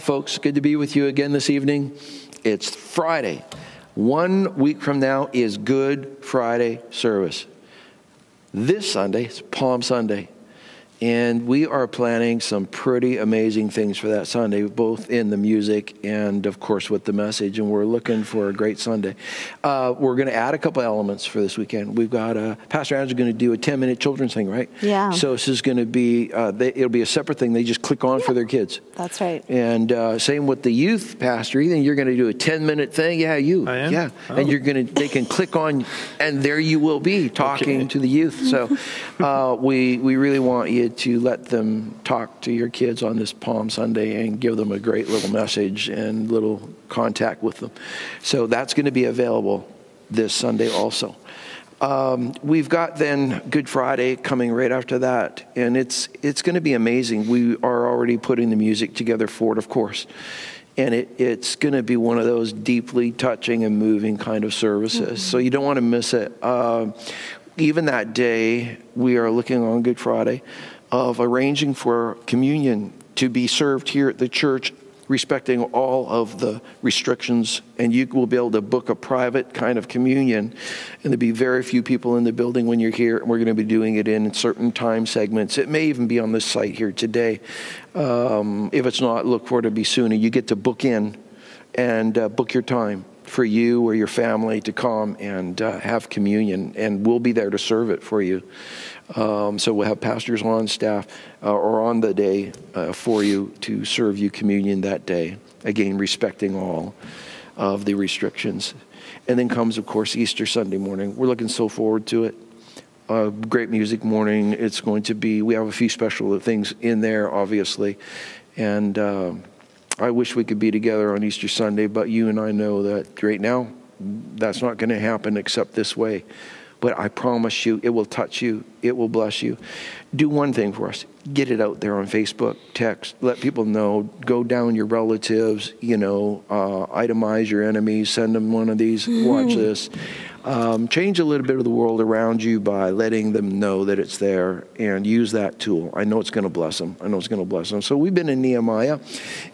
Folks, good to be with you again this evening. It's Friday. 1 week from now is Good Friday service. This Sunday is Palm Sunday, and we are planning some pretty amazing things for that Sunday, both in the music and, of course, with the message, and we're looking for a great Sunday. We're going to add a couple elements for this weekend. We've got Pastor Andrew's going to do a 10-minute children's thing, right? Yeah. So this is going to be, it'll be a separate thing they just click on for their kids. That's right. And same with the youth, Pastor Ethan, you're going to do a 10-minute thing. Yeah, you. I am? Yeah. Oh. And they can click on, and there you will be talking to the youth. So we really want you to let them talk to your kids on this Palm Sunday and give them a great little message and little contact with them. So that's going to be available this Sunday also. We've got then Good Friday coming right after that, and it's going to be amazing. We are already putting the music together for it, of course, and it's going to be one of those deeply touching and moving kind of services. Mm-hmm. So you don't want to miss it. Even that day, we are looking on Good Friday of arranging for communion to be served here at the church, respecting all of the restrictions, and you will be able to book a private kind of communion, and there'll be very few people in the building when you're here, and we're going to be doing it in certain time segments. It may even be on this site here today. If it's not, look for it to be soon, and you get to book in and book your time for you or your family to come and have communion, and we'll be there to serve it for you. So we'll have pastors on staff or on the day for you to serve you communion that day, again, respecting all of the restrictions. And then comes, of course, Easter Sunday morning. We're looking so forward to it. Great music morning. It's going to be, we have a few special things in there, obviously. And I wish we could be together on Easter Sunday, but you and I know that right now, that's not going to happen except this way. But I promise you, it will touch you. It will bless you. Do one thing for us. Get it out there on Facebook, text, let people know, go down your relatives, itemize your enemies, send them one of these, watch this. Change a little bit of the world around you by letting them know that it's there, and use that tool. I know it's going to bless them. So we've been in Nehemiah,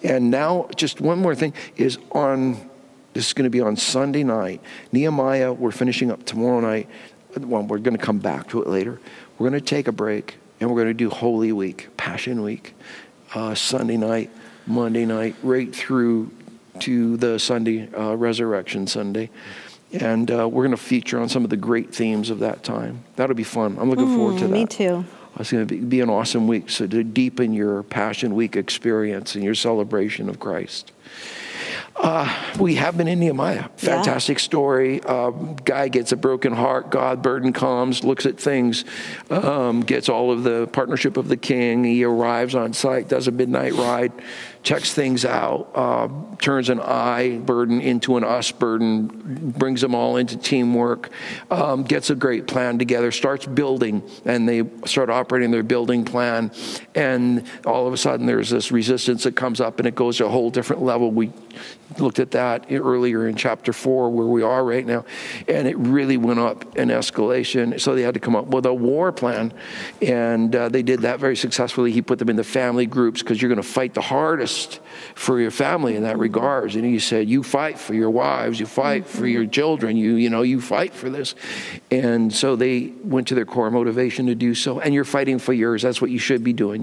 and now just one more thing is this is going to be on Sunday night. Nehemiah, we're finishing up tomorrow night. Well, we're going to come back to it later. We're going to take a break, and we're going to do Holy Week, Passion Week, Sunday night, Monday night, right through to the Sunday, Resurrection Sunday. And we're going to feature on some of the great themes of that time. That'll be fun. I'm looking forward to that. Me too. It's going to be an awesome week. So to deepen your Passion Week experience and your celebration of Christ. We have been in Nehemiah. Fantastic story. Guy gets a broken heart. God burden comes, looks at things, gets all of the partnership of the king. He arrives on site, does a midnight ride, checks things out, turns an I burden into an us burden, brings them all into teamwork, gets a great plan together, starts building, and they start operating their building plan. And all of a sudden there's this resistance that comes up, and it goes to a whole different level. We looked at that earlier in chapter 4, where we are right now, and it really went up in escalation. So they had to come up with a war plan, and they did that very successfully. He put them into family groups, because you're going to fight the hardest for your family in that regards. And he said, you fight for your wives, you fight for your children, you fight for this. And so they went to their core motivation to do so. And you're fighting for yours. That's what you should be doing.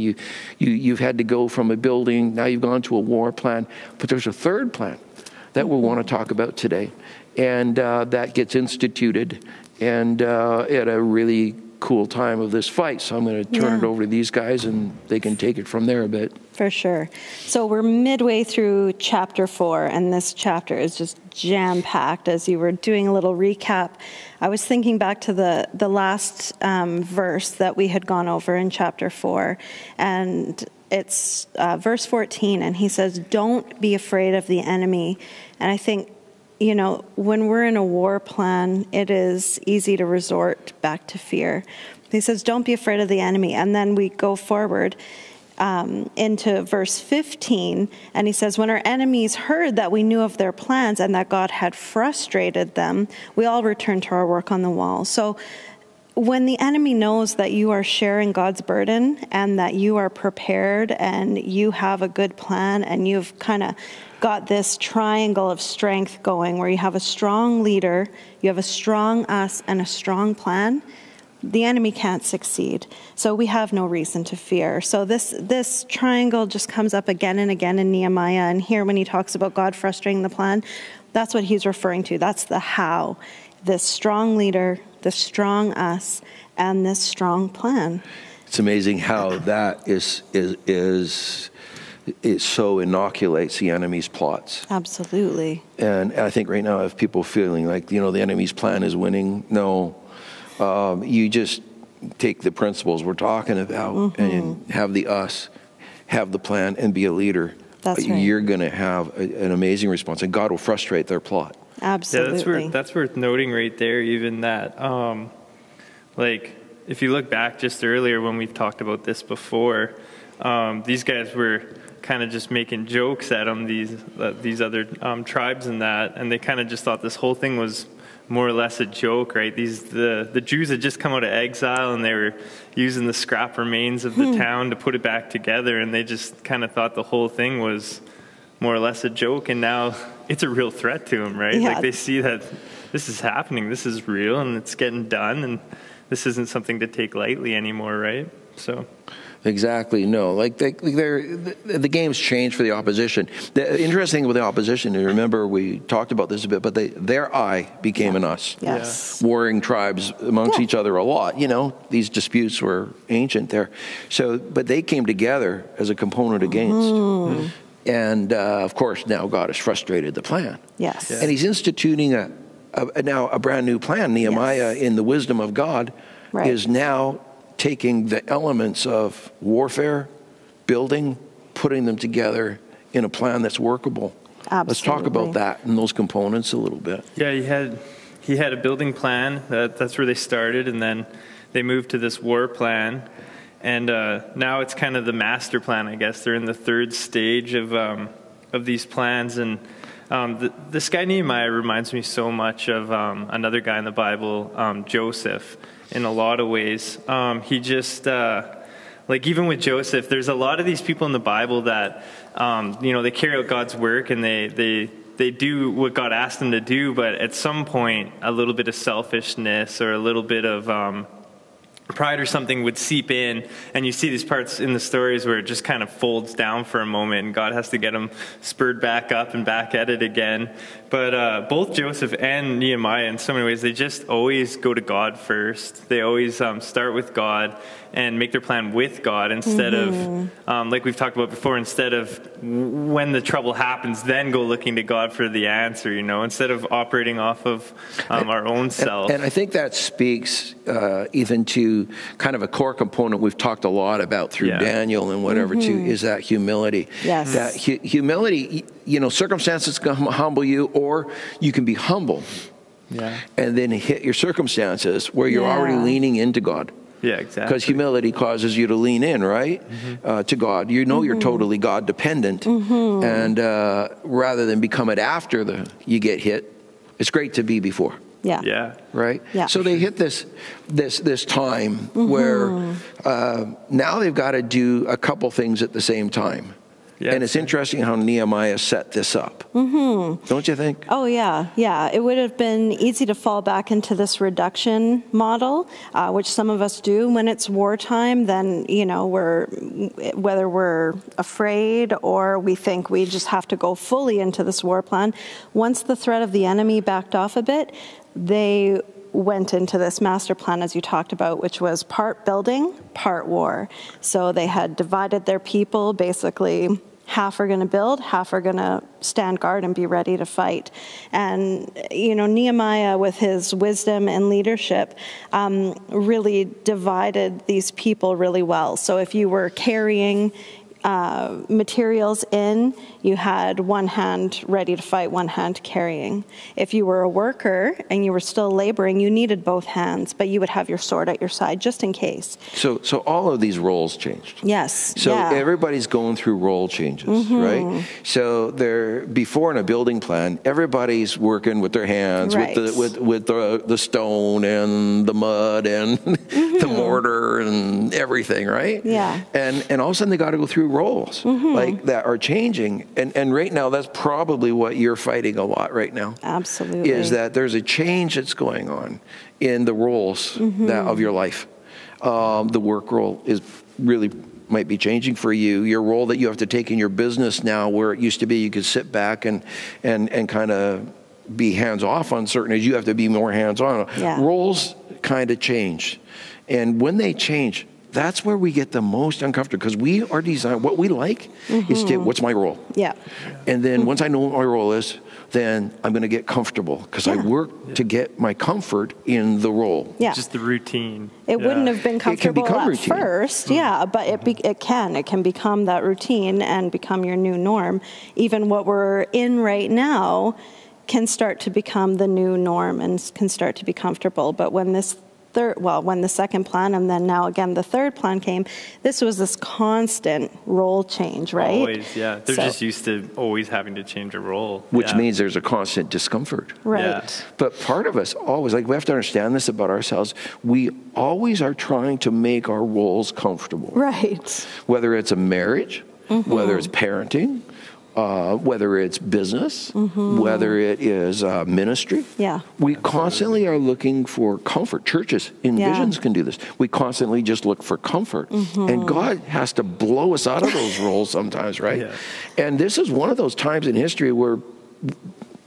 You've had to go from a building, now you've gone to a war plan. But there's a third plan that we'll want to talk about today. And that gets instituted and at a really cool time of this fight. So I'm going to turn it over to these guys, and they can take it from there a bit. For sure. So we're midway through chapter 4, and this chapter is just jam-packed. As you were doing a little recap, I was thinking back to the last verse that we had gone over in chapter 4, and it's verse 14, and he says, don't be afraid of the enemy. And I think, when we're in a war plan, it is easy to resort back to fear. He says, don't be afraid of the enemy. And then we go forward into verse 15, and he says, when our enemies heard that we knew of their plans and that God had frustrated them, we all returned to our work on the wall. So when the enemy knows that you are sharing God's burden and that you are prepared and you have a good plan and you've kind of got this triangle of strength going where you have a strong leader, you have a strong us, and a strong plan, the enemy can't succeed. So we have no reason to fear. So this triangle just comes up again and again in Nehemiah. And here when he talks about God frustrating the plan, that's what he's referring to. That's the how. This strong leader, the strong us, and this strong plan. It's amazing how that it so inoculates the enemy's plots. Absolutely. And I think right now, if people feeling like, the enemy's plan is winning, no. You just take the principles we're talking about and have the us, have the plan, and be a leader. That's right. You're going to have an amazing response, and God will frustrate their plot. Absolutely. Yeah, that's worth noting right there, even that, if you look back just earlier when we've talked about this before, these guys were kind of just making jokes at them, these other tribes and that, and they kind of just thought this whole thing was more or less a joke, right? The Jews had just come out of exile and they were using the scrap remains of the town to put it back together, and they just kind of thought the whole thing was more or less a joke, and now it's a real threat to them, right? Yeah. Like they see that this is happening, this is real, and it's getting done, and this isn't something to take lightly anymore, right? So. Exactly. No, the game's changed for the opposition. The interesting with the opposition, you remember we talked about this a bit, but their I became an us. Yes. Warring tribes amongst each other a lot. These disputes were ancient there. So, but they came together as a component against. And of course, now God has frustrated the plan. Yes. And he's instituting now a brand new plan. Nehemiah, in the wisdom of God, is now taking the elements of warfare, building, putting them together in a plan that's workable. Absolutely. Let's talk about that and those components a little bit. Yeah, he had a building plan. That's where they started, and then they moved to this war plan. And now it's kind of the master plan, I guess. They're in the third stage of these plans. And this guy Nehemiah reminds me so much of another guy in the Bible, Joseph. In a lot of ways, he just even with Joseph, there's a lot of these people in the Bible that they carry out God's work and they do what God asked them to do, but at some point, a little bit of selfishness or a little bit of pride or something would seep in, and you see these parts in the stories where it just kind of folds down for a moment, and God has to get them spurred back up and back at it again. But both Joseph and Nehemiah, in so many ways, they just always go to God first. They always start with God and make their plan with God instead of, like we've talked about before, instead of when the trouble happens, then go looking to God for the answer, instead of operating off of our own self. And I think that speaks even to kind of a core component we've talked a lot about through Daniel and whatever too, is that humility. Yes. That humility, circumstances can humble you, or you can be humble and then hit your circumstances where you're already leaning into God. Yeah, exactly. Because humility causes you to lean in, right, to God. You're totally God dependent, and rather than become it after you get hit, it's great to be before. Yeah. Right? Yeah. So they hit this time where now they've got to do a couple things at the same time. Yeah, and it's interesting how Nehemiah set this up. Don't you think? Oh, yeah. Yeah. It would have been easy to fall back into this reduction model, which some of us do when it's wartime. Then, whether we're afraid or we think we just have to go fully into this war plan. Once the threat of the enemy backed off a bit, they went into this master plan, as you talked about, which was part building, part war. So they had divided their people. Basically, half are going to build, half are going to stand guard and be ready to fight. And, Nehemiah, with his wisdom and leadership, really divided these people really well. So if you were carrying materials in, you had one hand ready to fight, one hand carrying. If you were a worker and you were still laboring, you needed both hands, but you would have your sword at your side just in case. So all of these roles changed. Yes. So everybody's going through role changes, right? So before in a building plan, everybody's working with their hands, Right. with the stone and the mud and the mortar and everything, right? Yeah. And all of a sudden they got to go through roles like that are changing. And right now, that's probably what you're fighting a lot right now. Absolutely. Is that there's a change that's going on in the roles of your life. The work role is really might be changing for you. Your role that you have to take in your business now, where it used to be you could sit back and kind of be hands off on certain areas, you have to be more hands on. Yeah. Roles kind of change. And when they change, that's where we get the most uncomfortable, because we are designed, what we like is to, what's my role? Yeah. And then once I know what my role is, then I'm going to get comfortable, because I work to get my comfort in the role. Yeah. Just the routine. It wouldn't have been comfortable at routine. first, but it can become that routine and become your new norm. Even what we're in right now can start to become the new norm and can start to be comfortable. But when when the second plan and then now again the third plan came, this was this constant role change, right? Always, yeah. They're just used to always having to change a role. Which means there's a constant discomfort. Right. Yeah. But part of us always, we have to understand this about ourselves, we always are trying to make our roles comfortable. Right. Whether it's a marriage, whether it's parenting, whether it's business, whether it is ministry. Yeah. We constantly are looking for comfort. Churches in visions can do this. We constantly just look for comfort. And God has to blow us out of those roles sometimes, right? Yeah. And this is one of those times in history where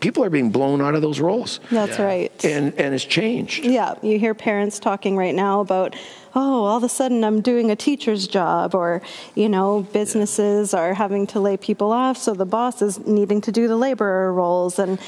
people are being blown out of those roles. That's right. And it's changed. Yeah, you hear parents talking right now about, all of a sudden I'm doing a teacher's job, or, businesses are having to lay people off, so the boss is needing to do the laborer roles, and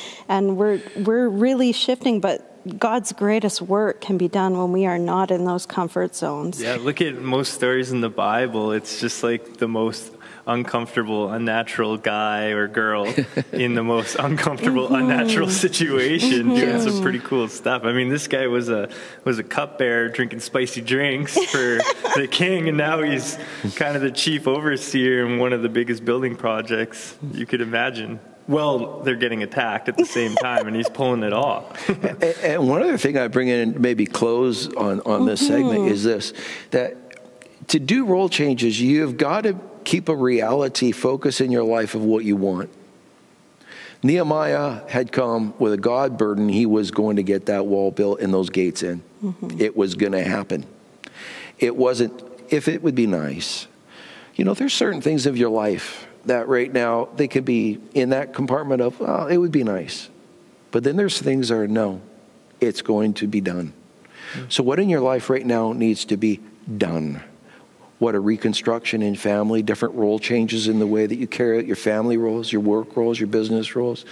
we're really shifting, but God's greatest work can be done when we are not in those comfort zones. Yeah, look at most stories in the Bible. It's just like the most uncomfortable, unnatural guy or girl in the most uncomfortable, unnatural situation doing some pretty cool stuff. I mean, this guy was a cupbearer drinking spicy drinks for the king, and now he's kind of the chief overseer in one of the biggest building projects you could imagine. Well, they're getting attacked at the same time, and he's pulling it off. And one other thing I bring in, maybe close on this segment, is this, that to do role changes, you've got to keep a reality focus in your life of what you want. Nehemiah had come with a God burden. He was going to get that wall built and those gates in. It was going to happen. It wasn't, if it would be nice. There's certain things of your life that right now, they could be in that compartment of, it would be nice. But then there's things that are, no, it's going to be done. So what in your life right now needs to be done? What a reconstruction in family, different role changes in the way that you carry out your family roles, your work roles, your business roles.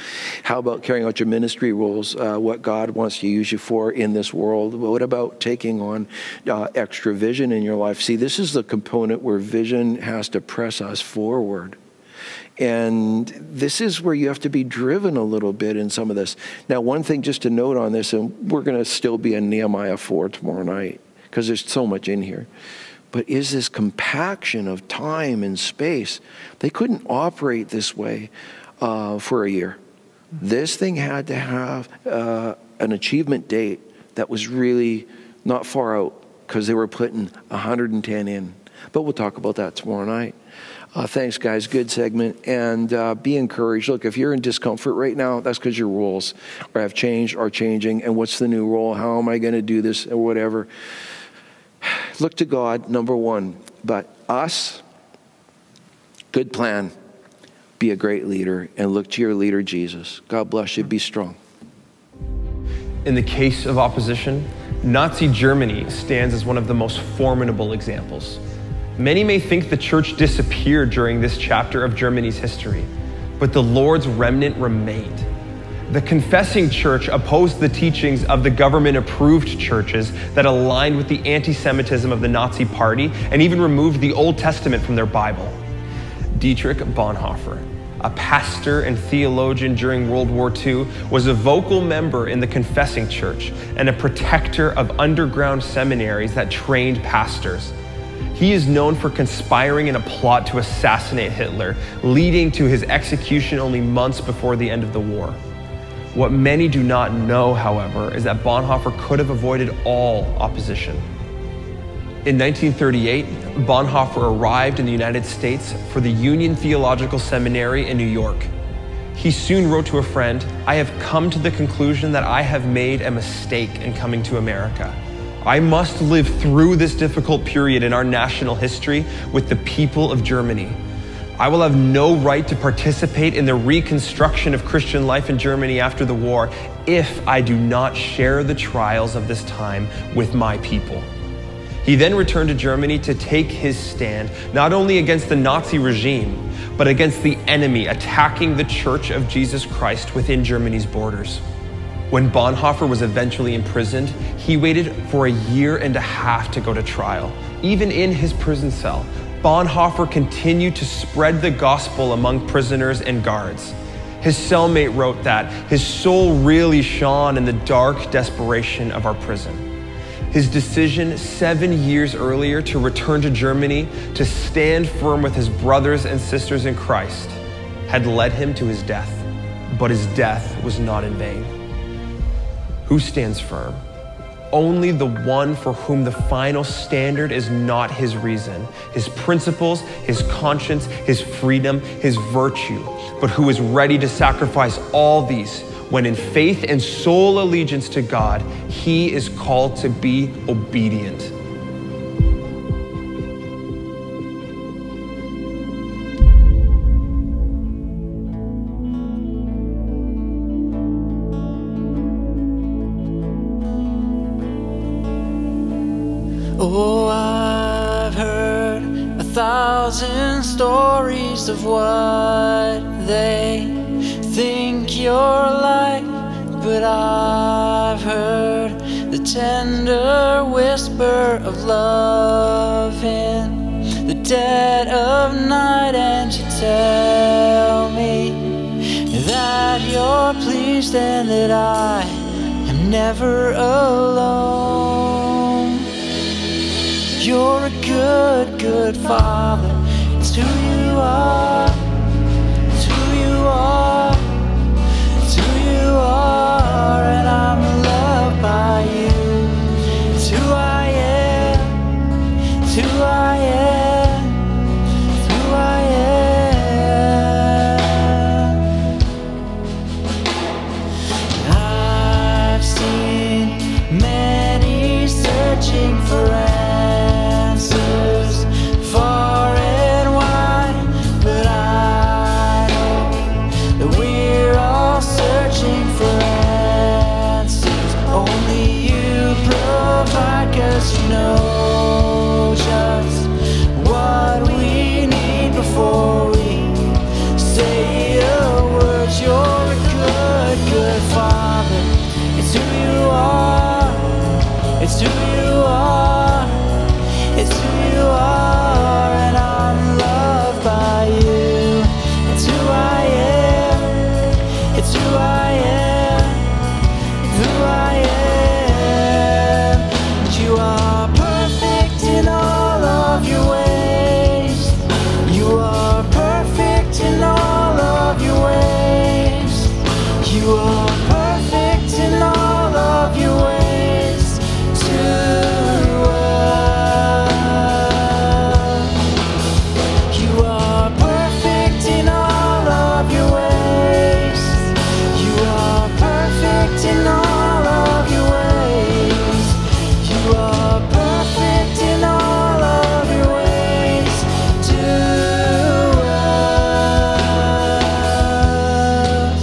How about carrying out your ministry roles, what God wants to use you for in this world? What about taking on extra vision in your life? See, this is the component where vision has to press us forward. And this is where you have to be driven a little bit in some of this. Now, one thing just to note on this, and we're going to still be in Nehemiah 4 tomorrow night, because there's so much in here. But is this compaction of time and space? They couldn't operate this way for a year. This thing had to have an achievement date that was really not far out, because they were putting 110 in. But we'll talk about that tomorrow night. Thanks, guys. Good segment. And be encouraged. Look, if you're in discomfort right now, that's because your roles have changed, are changing. And what's the new role? How am I going to do this or whatever? Look to God, number one. But us, good plan. Be a great leader. And look to your leader, Jesus. God bless you. Be strong. In the case of opposition, Nazi Germany stands as one of the most formidable examples. Many may think the church disappeared during this chapter of Germany's history, but the Lord's remnant remained. The confessing church opposed the teachings of the government-approved churches that aligned with the anti-Semitism of the Nazi Party and even removed the Old Testament from their Bible. Dietrich Bonhoeffer, a pastor and theologian during World War II, was a vocal member in the Confessing Church and a protector of underground seminaries that trained pastors. He is known for conspiring in a plot to assassinate Hitler, leading to his execution only months before the end of the war. What many do not know, however, is that Bonhoeffer could have avoided all opposition. In 1938, Bonhoeffer arrived in the United States for the Union Theological Seminary in New York. He soon wrote to a friend, "I have come to the conclusion that I have made a mistake in coming to America. I must live through this difficult period in our national history with the people of Germany. I will have no right to participate in the reconstruction of Christian life in Germany after the war if I do not share the trials of this time with my people." He then returned to Germany to take his stand not only against the Nazi regime, but against the enemy attacking the Church of Jesus Christ within Germany's borders. When Bonhoeffer was eventually imprisoned, he waited for 1.5 years to go to trial. Even in his prison cell, Bonhoeffer continued to spread the gospel among prisoners and guards. His cellmate wrote that his soul really shone in the dark desperation of our prison. His decision 7 years earlier to return to Germany to stand firm with his brothers and sisters in Christ had led him to his death, but his death was not in vain. Who stands firm? Only the one for whom the final standard is not his reason, his principles, his conscience, his freedom, his virtue, but who is ready to sacrifice all these when in faith and sole allegiance to God, he is called to be obedient. Oh, I've heard 1,000 stories of what they think you're like, but I've heard the tender whisper of love in the dead of night, and you tell me that you're pleased and that I am never alone. You're a good, good father. It's who you are. It's who you are. It's who you are. And I'm loved by you. It's who I am. It's who I am. It's who I am. I've seen many searching for answers far and wide, but I know that we're all searching for answers. Only you provide, 'cause you know just what we need before we say a word. You're a good, good father. It's who you are. It's who you are. It's who you are, and I'm loved by you. It's who I am. It's who I am. It's who I am. And you are perfect in all of your ways. You are perfect in all of your ways. You are perfect in all of your ways to us. You are perfect in all of your ways. You are perfect in all of your ways. You are perfect in all of your ways to us.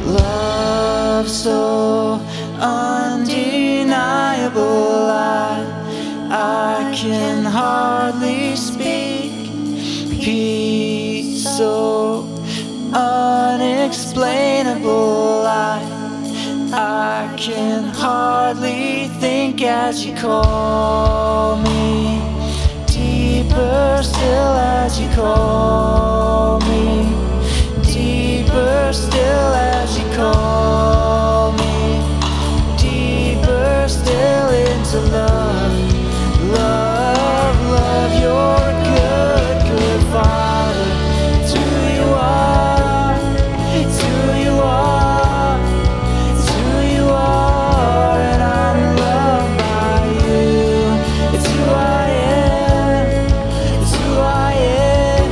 Love so undeniable, I can hardly speak. Peace so unexplainable, I can hardly think as you call me. Deep deeper still as you call me, deeper still as you call me, deeper still into love, love, love. You're a good, good Father. It's who you are, it's who you are, it's who you are, and I'm loved by you. It's who I am, it's who I am,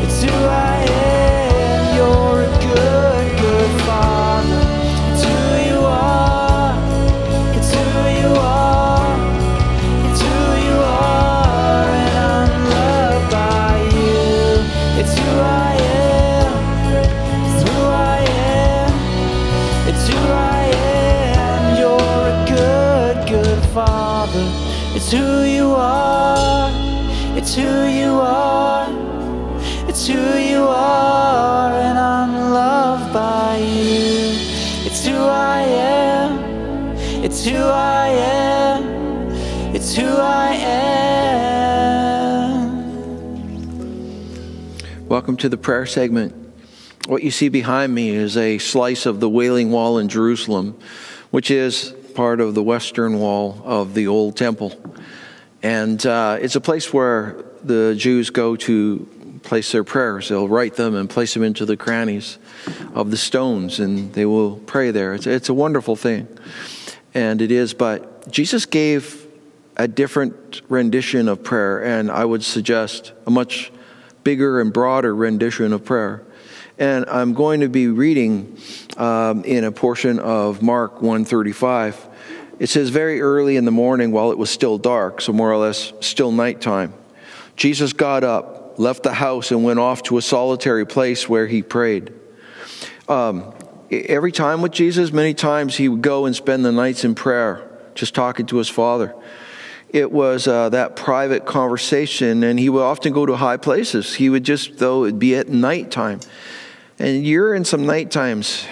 it's who I am. You're a good, good Father. It's who you are, it's who you are, it's who you are, and I'm loved by you. It's who I am, it's who I am, it's who I am. You're a good, good Father. It's who you are, it's who you are, it's who you are, and I'm loved by you. It's who I am, it's who I am, it's who I am. Welcome to the prayer segment. What you see behind me is a slice of the Wailing Wall in Jerusalem, which is part of the western wall of the old temple. And it's a place where the Jews go to place their prayers. They'll write them and place them into the crannies of the stones, and they will pray there. It's a wonderful thing. And it is, but Jesus gave a different rendition of prayer, and I would suggest a much bigger and broader rendition of prayer. And I'm going to be reading in a portion of Mark 1:35. It says, very early in the morning while it was still dark, so more or less still nighttime, Jesus got up, left the house, and went off to a solitary place where he prayed. Every time with Jesus, many times he would go and spend the nights in prayer, just talking to his Father. It was that private conversation, and he would often go to high places. He would just, though, it'd be at nighttime. And you're in some night times,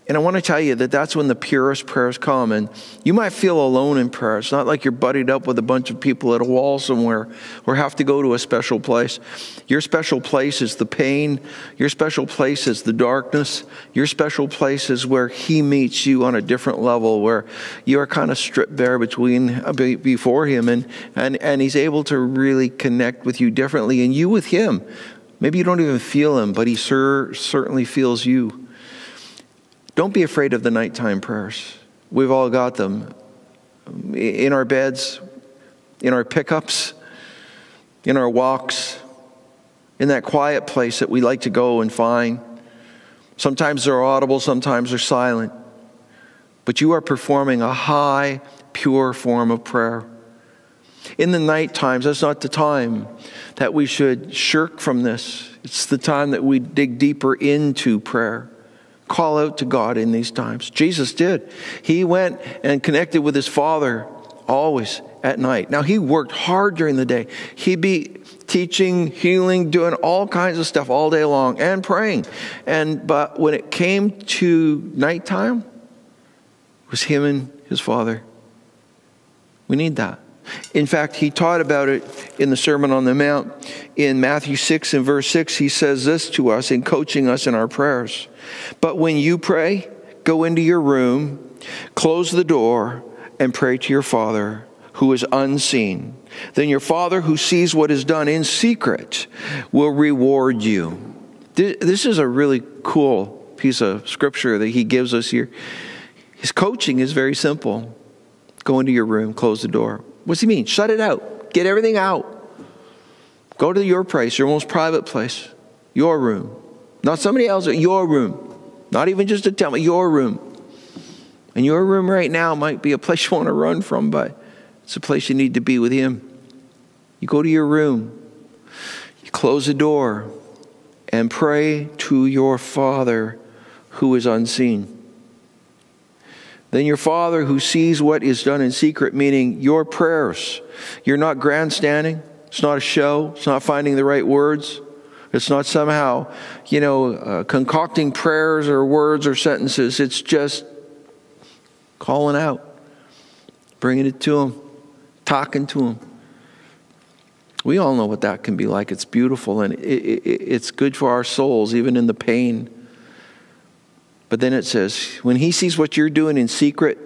and I want to tell you that that's when the purest prayers come. And you might feel alone in prayer. It's not like you're buddied up with a bunch of people at a wall somewhere or have to go to a special place. Your special place is the pain. Your special place is the darkness. Your special place is where he meets you on a different level, where you are kind of stripped bare before him, and he's able to really connect with you differently, and you with him. Maybe you don't even feel him, but he certainly feels you. Don't be afraid of the nighttime prayers. We've all got them. In our beds, in our pickups, in our walks, in that quiet place that we like to go and find. Sometimes they're audible, sometimes they're silent. But you are performing a high, pure form of prayer. In the night times, that's not the time that we should shirk from this. It's the time that we dig deeper into prayer. Call out to God in these times. Jesus did. He went and connected with his Father always at night. Now, he worked hard during the day. He'd be teaching, healing, doing all kinds of stuff all day long and praying. But when it came to nighttime, it was him and his Father. We need that. In fact, he taught about it in the Sermon on the Mount. In Matthew 6 and verse 6, he says this to us in coaching us in our prayers. But when you pray, go into your room, close the door, and pray to your Father who is unseen. Then your Father who sees what is done in secret will reward you. This is a really cool piece of scripture that he gives us here. His coaching is very simple. Go into your room, close the door. What's he mean? Shut it out. Get everything out. Go to your place, your most private place. Your room. Not somebody else, your room. Not even just a temple, your room. And your room right now might be a place you want to run from, but it's a place you need to be with him. You go to your room. You close the door and pray to your Father who is unseen. Then your Father who sees what is done in secret, meaning your prayers. You're not grandstanding. It's not a show. It's not finding the right words. It's not somehow, concocting prayers or words or sentences. It's just calling out, bringing it to him, talking to him. We all know what that can be like. It's beautiful, and it's good for our souls, even in the pain. But then it says, when he sees what you're doing in secret,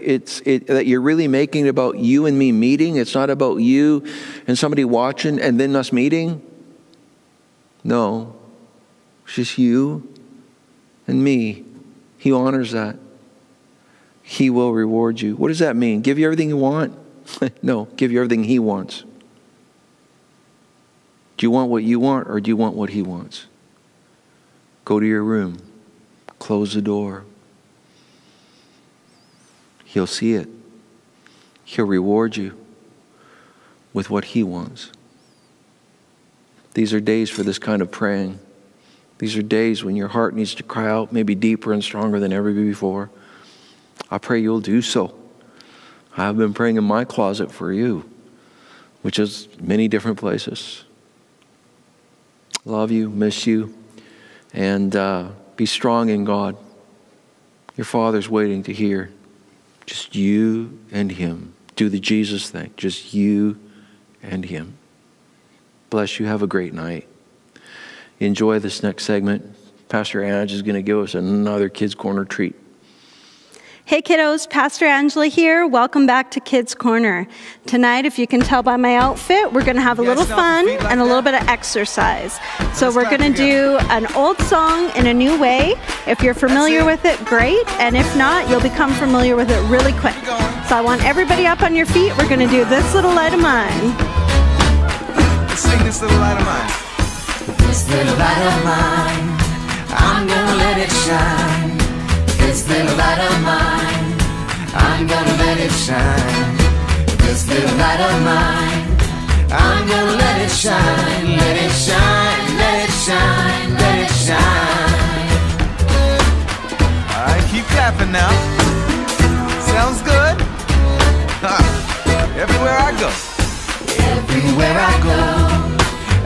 that you're really making it about you and me meeting. It's not about you and somebody watching and then us meeting. No, it's just you and me. He honors that. He will reward you. What does that mean? Give you everything you want? No, give you everything he wants. Do you want what you want, or do you want what he wants? Go to your room. Close the door. He'll see it. He'll reward you with what he wants. These are days for this kind of praying. These are days when your heart needs to cry out, maybe deeper and stronger than ever before. I pray you'll do so. I've been praying in my closet for you, which is many different places. Love you, miss you, and be strong in God. Your Father's waiting to hear. Just you and him. Do the Jesus thing. Just you and him. Bless you. Have a great night. Enjoy this next segment. Pastor Ange is going to give us another Kids Korner treat. Hey kiddos, Pastor Angela here. Welcome back to Kids Korner. Tonight, if you can tell by my outfit, we're going to have a little fun and a little bit of exercise. So we're going to do an old song in a new way. If you're familiar with it, great. And if not, you'll become familiar with it really quick. So I want everybody up on your feet. We're going to do This Little Light of Mine. Let's sing This Little Light of Mine. This little light of mine, I'm going to let it shine. This little light of mine, I'm gonna let it shine. This little light of mine, I'm gonna let it shine. Let it shine, let it shine, let it shine. Alright, keep clapping now. Sounds good? Everywhere I go. Everywhere I go,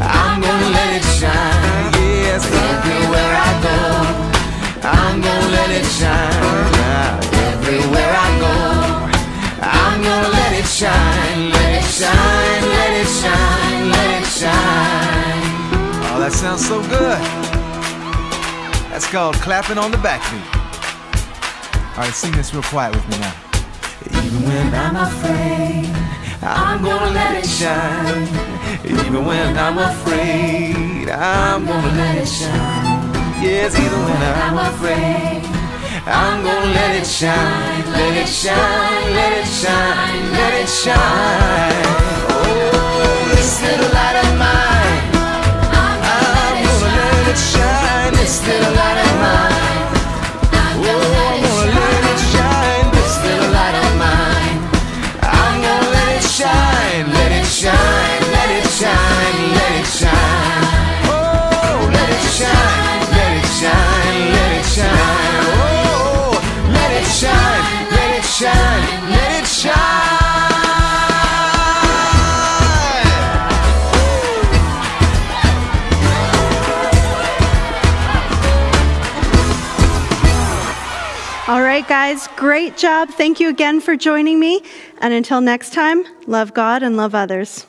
I'm gonna let it shine. Yes, everywhere I go, I'm gonna let it shine. Everywhere I go, I'm gonna let it shine. Let it shine, let it shine, let it shine. Oh, that sounds so good. That's called clapping on the backbeat. Alright, sing this real quiet with me now. Even when I'm afraid, I'm gonna let it shine. Even when I'm afraid, I'm gonna let it shine. Yes, even when I'm afraid, I'm gonna let it shine. Let it shine, let it shine, let it shine. Oh, this little light of mine, I'm gonna let it shine. This little light of mine, I'm gonna let it shine. This little light of mine, I'm gonna let it shine. Let it shine, let it shine, let it shine. Oh, let it shine. Shine, let it shine, oh, let it shine, let it shine, let it shine. All right, guys, great job. Thank you again for joining me. And until next time, love God and love others.